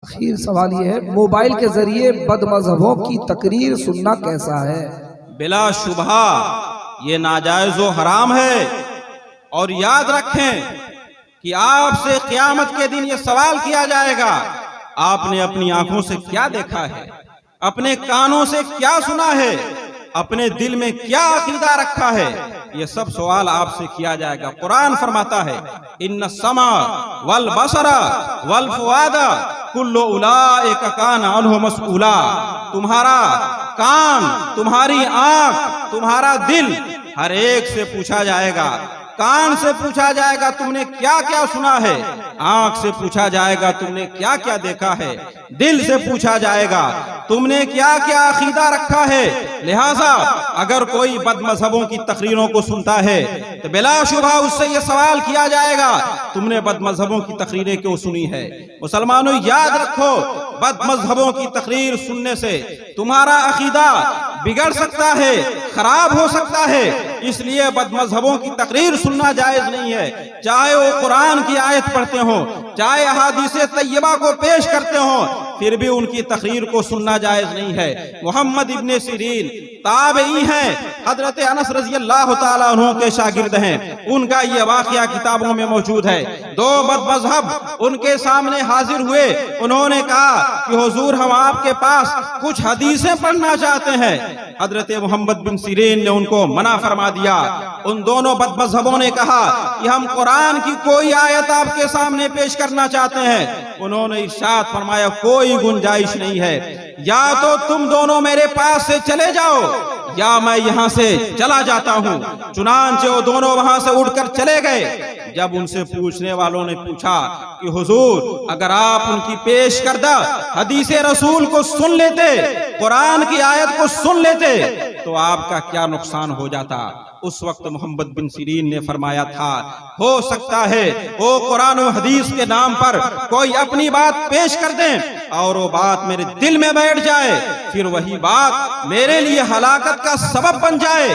اخیر سوال یہ ہے، موبائل کے ذریعے بد مذہبوں کی تقریر سننا کیسا ہے؟ بلا شبہ یہ ناجائز و حرام ہے، اور یاد رکھیں کہ آپ سے قیامت کے دن یہ سوال کیا جائے گا، آپ نے اپنی آنکھوں سے کیا دیکھا ہے، اپنے کانوں سے کیا سنا ہے، اپنے دل میں کیا عقیدہ رکھا ہے، یہ سب سوال آپ سے کیا جائے گا۔ قرآن فرماتا ہے ان السمع والبصر والفؤاد کل اولئک کان عنہ مسئولا، تمہارا کان، تمہاری آنکھ، تمہارا دل ہر ایک سے پوچھا جائے گا۔ کان سے پوچھا جائے گا تم نے کیا کیا سنا ہے، آنکھ سے پوچھا جائے گا تم نے کیا کیا دیکھا ہے، دل سے پوچھا جائے گا تم نے کیا کیا عقیدہ رکھا ہے۔ لہٰذا اگر کوئی بد مذہبوں کی تقریروں کو سنتا ہے تو بلا شبہ اس سے یہ سوال کیا جائے گا تم نے بد مذہبوں کی تقریریں کیوں سنی ہے۔ مسلمانوں یاد رکھو، بد مذہبوں کی تقریر سننے سے تمہارا عقیدہ بگڑ سکتا ہے، خراب ہو سکتا ہے، اس لیے بد مذہبوں کی تقریر سننا جائز نہیں ہے، چاہے وہ قرآن کی آیت پڑھتے ہوں، چاہے احادیث طیبہ کو پیش کرتے ہوں، پھر بھی ان کی تقریر کو سننا جائز نہیں ہے۔ محمد ابن سیرین تابعی ہیں، حضرت انس رضی اللہ تعالیٰ عنہ کے شاگرد ہیں، ان کا یہ واقعہ کتابوں میں موجود ہے۔ دو بد مذہب ان کے سامنے حاضر ہوئے، انہوں نے کہا کہ حضور ہم آپ کے پاس کچھ حدیثیں پڑھنا چاہتے ہیں۔ حضرت محمد بن سیرین نے ان کو منع فرما دیا۔ ان دونوں بد مذہبوں نے کہا کہ ہم قرآن کی کوئی آیت آپ کے سامنے پیش کرنا چاہتے ہیں۔ انہوں نے ارشاد فرمایا کوئی گنجائش نہیں ہے، یا تو تم دونوں میرے پاس سے چلے جاؤ یا میں یہاں سے چلا جاتا ہوں۔ چنانچہ وہ دونوں وہاں سے اٹھ کر چلے گئے۔ جب ان سے پوچھنے والوں نے پوچھا کہ حضور اگر آپ ان کی پیش کردہ حدیث رسول کو سن لیتے، قرآن کی آیت کو سن لیتے تو آپ کا کیا نقصان ہو جاتا؟ اس وقت محمد بن سیرین نے فرمایا تھا ہو سکتا ہے وہ قرآن و حدیث کے نام پر کوئی اپنی بات پیش کر دیں اور وہ بات میرے دل میں بیٹھ جائے، پھر وہی بات میرے لیے ہلاکت کا سبب بن جائے،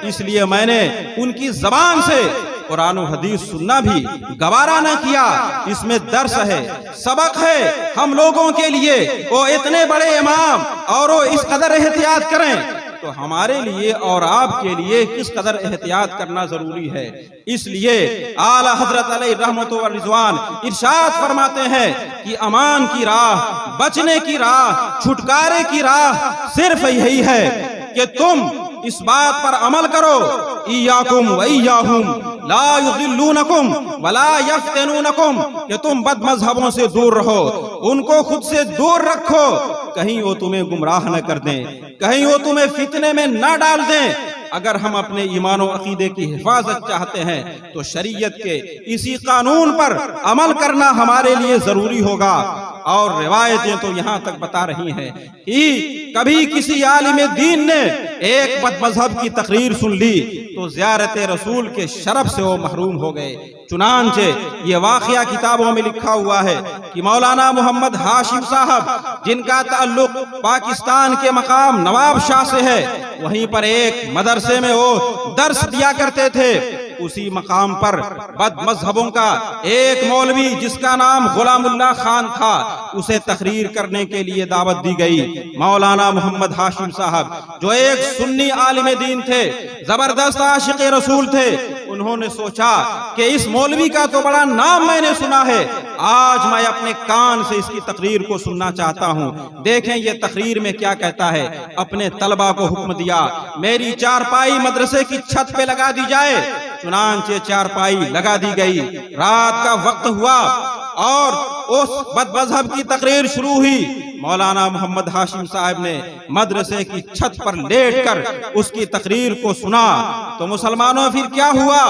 اس لیے میں نے ان کی زبان سے قرآن و حدیث سننا بھی گوارا نہ کیا۔ اس میں درس ہے، سبق ہے ہم لوگوں کے لیے۔ وہ اتنے بڑے امام اور وہ اس قدر احتیاط کریں تو ہمارے لیے اور آپ کے لیے کس قدر احتیاط کرنا ضروری ہے۔ اس لیے اعلیٰ حضرت علیہ رحمت و رضوان ارشاد فرماتے ہیں کہ امان کی راہ، بچنے کی راہ، چھٹکارے کی راہ صرف یہی ہے کہ تم اس بات پر عمل کرو ایاکم و ایاہم لا یضلونکم ولا یفتنونکم، کہ تم بد مذہبوں سے دور رہو، ان کو خود سے دور رکھو، کہیں وہ تمہیں گمراہ نہ کر دیں، کہیں وہ تمہیں فتنے میں نہ ڈال دیں۔ اگر ہم اپنے ایمان و عقیدے کی حفاظت چاہتے ہیں تو شریعت کے اسی قانون پر عمل کرنا ہمارے لیے ضروری ہوگا۔ اور روایتیں تو یہاں تک بتا رہی ہیں کہ کبھی کسی عالم دین نے ایک بد مذہب کی تقریر سن لی تو زیارت رسول کے شرف سے وہ محروم ہو گئے۔ چنانچہ یہ واقعہ کتابوں میں لکھا ہوا ہے کہ مولانا محمد ہاشم صاحب، جن کا تعلق پاکستان کے مقام نواب شاہ سے ہے، وہیں پر ایک مدرسے میں وہ درس دیا کرتے تھے۔ اسی مقام پر بد مذہبوں کا ایک مولوی جس کا نام غلام اللہ خان تھا، اسے تقریر کرنے کے لیے دعوت دی گئی۔ مولانا محمد ہاشم صاحب جو ایک سنی عالم دین تھے، زبردست عاشق رسول تھے، انہوں نے سوچا کہ اس مولوی کا تو بڑا نام میں نے سنا ہے، آج میں اپنے کان سے اس کی تقریر کو سننا چاہتا ہوں۔ دیکھیں یہ تقریر میں کیا کہتا ہے۔ اپنے طلبہ کو حکم دیا میری چارپائی مدرسے کی چھت پہ لگا دی جائے۔ چنانچہ چارپائی لگا دی گئی، رات کا وقت ہوا اور اس بد مذہب کی تقریر شروع ہوئی۔ مولانا محمد ہاشم صاحب نے مدرسے کی چھت پر لیٹ کر اس کی تقریر کو سنا تو مسلمانوں پھر کیا ہوا؟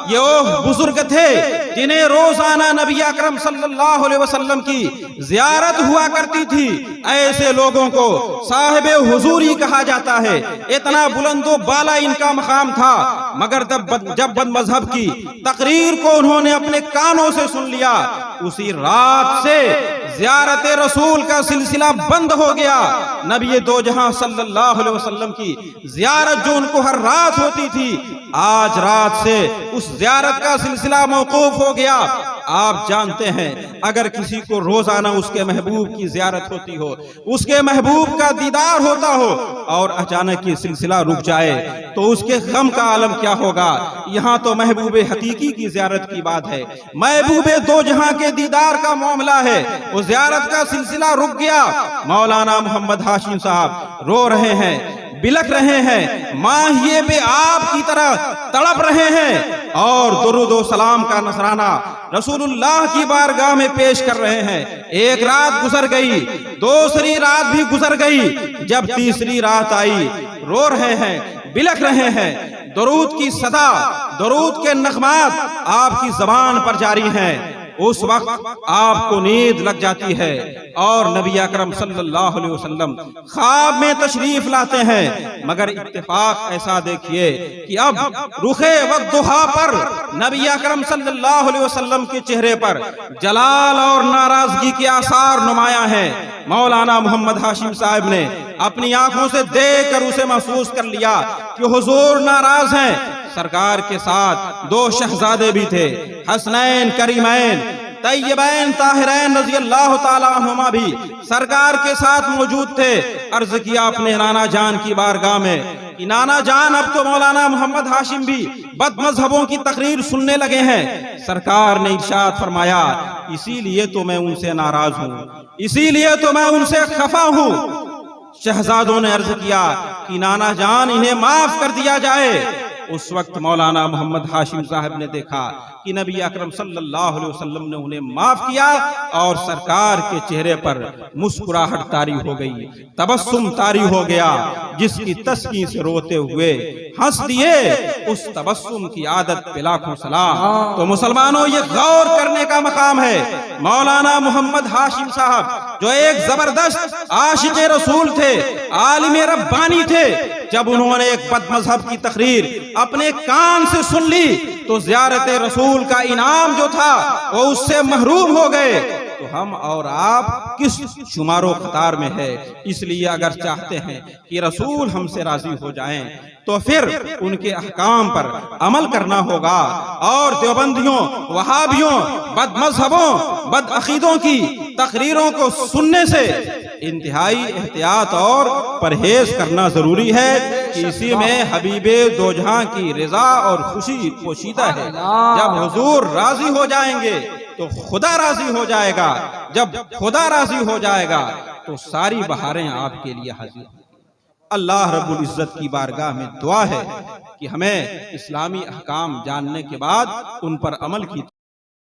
یہ وہ بزرگ تھے جنہیں روزانہ نبی اکرم صلی اللہ علیہ وسلم کی زیارت ہوا کرتی تھی، ایسے لوگوں کو صاحب حضوری کہا جاتا ہے۔ اتنا بلند و بالا ان کا مقام تھا، مگر جب بد مذہب کی تقریر کو انہوں نے اپنے کانوں سے سن لیا، اسی رات سے زیارت رسول کا سلسلہ بند ہو گیا۔ نبی دو جہاں صلی اللہ علیہ وسلم کی زیارت جو ان کو ہر رات ہوتی تھی، آج رات سے اس زیارت کا سلسلہ موقوف ہو گیا۔ آپ جانتے ہیں اگر کسی کو روزانہ اس کے محبوب کی زیارت ہوتی ہو، اس کے محبوب کا دیدار ہوتا ہو اور اچانک یہ سلسلہ رک جائے تو اس کے غم کا عالم کیا ہوگا۔ یہاں تو محبوب حقیقی کی زیارت کی بات ہے، محبوب دو جہاں کے دیدار کا معاملہ ہے۔ وہ زیارت کا سلسلہ رک گیا، مولانا محمد ہاشم صاحب رو رہے ہیں، بلک رہے ہیں، ماہیے بے آپ کی طرح تڑپ رہے ہیں اور درود و سلام کا نذرانہ رسول اللہ کی بارگاہ میں پیش کر رہے ہیں۔ ایک رات گزر گئی، دوسری رات بھی گزر گئی، جب تیسری رات آئی رو رہے ہیں، بلک رہے ہیں، درود کی صدا، درود کے نغمات آپ کی زبان پر جاری ہیں۔ اس وقت آپ کو نیند لگ جاتی ہے اور نبی اکرم صلی اللہ علیہ وسلم خواب میں تشریف لاتے ہیں، مگر اتفاق ایسا دیکھیے کہ اب رخ والضحا پر نبی اکرم صلی اللہ علیہ وسلم کے چہرے پر جلال اور ناراضگی کے آثار نمایاں ہیں۔ مولانا محمد ہاشم صاحب نے اپنی آنکھوں سے دیکھ کر اسے محسوس کر لیا کہ حضور ناراض ہیں۔ سرکار کے ساتھ دو شہزادے بھی تھے، حسنین کریمین طیبین طاہرین رضی اللہ تعالیٰ عنہما بھی سرکار کے ساتھ موجود تھے۔ عرض کیا اپنے نانا جان کی بارگاہ میں کہ نانا جان اب تو مولانا محمد ہاشم بھی بد مذہبوں کی تقریر سننے لگے ہیں۔ سرکار نے ارشاد فرمایا اسی لیے تو میں ان سے ناراض ہوں، اسی لیے تو میں ان سے خفا ہوں۔ شہزادوں نے عرض کیا کہ نانا جان انہیں معاف کر دیا جائے۔ اس وقت مولانا محمد ہاشم صاحب نے دیکھا کہ نبی اکرم صلی اللہ علیہ وسلم نے انہیں معاف کیا اور سرکار کے چہرے پر مسکراہٹ طاری ہو گئی، تبسم طاری ہو گیا، جس کی تسکین سے روتے ہوئے ہنس دیے۔ اس تبسم کی عادت پہ لاکھوں سلام۔ تو مسلمانوں یہ غور کرنے کا مقام ہے، مولانا محمد ہاشم صاحب جو ایک زبردست عاشق رسول تھے، عالم ربانی تھے، جب انہوں نے ایک بد مذہب کی تقریر اپنے کان سے سن لی تو زیارت رسول کا انعام جو تھا وہ اس سے محروم ہو گئے۔ تو ہم اور آپ کس شمار و خطار میں ہے؟ اس لیے اگر چاہتے ہیں کہ رسول ہم سے راضی ہو جائیں تو پھر ان کے احکام پر عمل کرنا ہوگا، اور دیوبندیوں، وہابیوں، بد مذہبوں، بد عقیدوں کی تقریروں کو سننے سے انتہائی احتیاط اور پرہیز کرنا ضروری ہے کہ اسی میں حبیب دو جہاں کی رضا اور خوشی پوشیدہ ہے۔ جب حضور راضی ہو جائیں گے تو خدا راضی ہو جائے گا، جب خدا راضی ہو جائے گا تو ساری بہاریں آپ کے لیے حاضر ہیں۔ اللہ رب العزت کی بارگاہ میں دعا ہے کہ ہمیں اسلامی احکام جاننے کے بعد ان پر عمل کی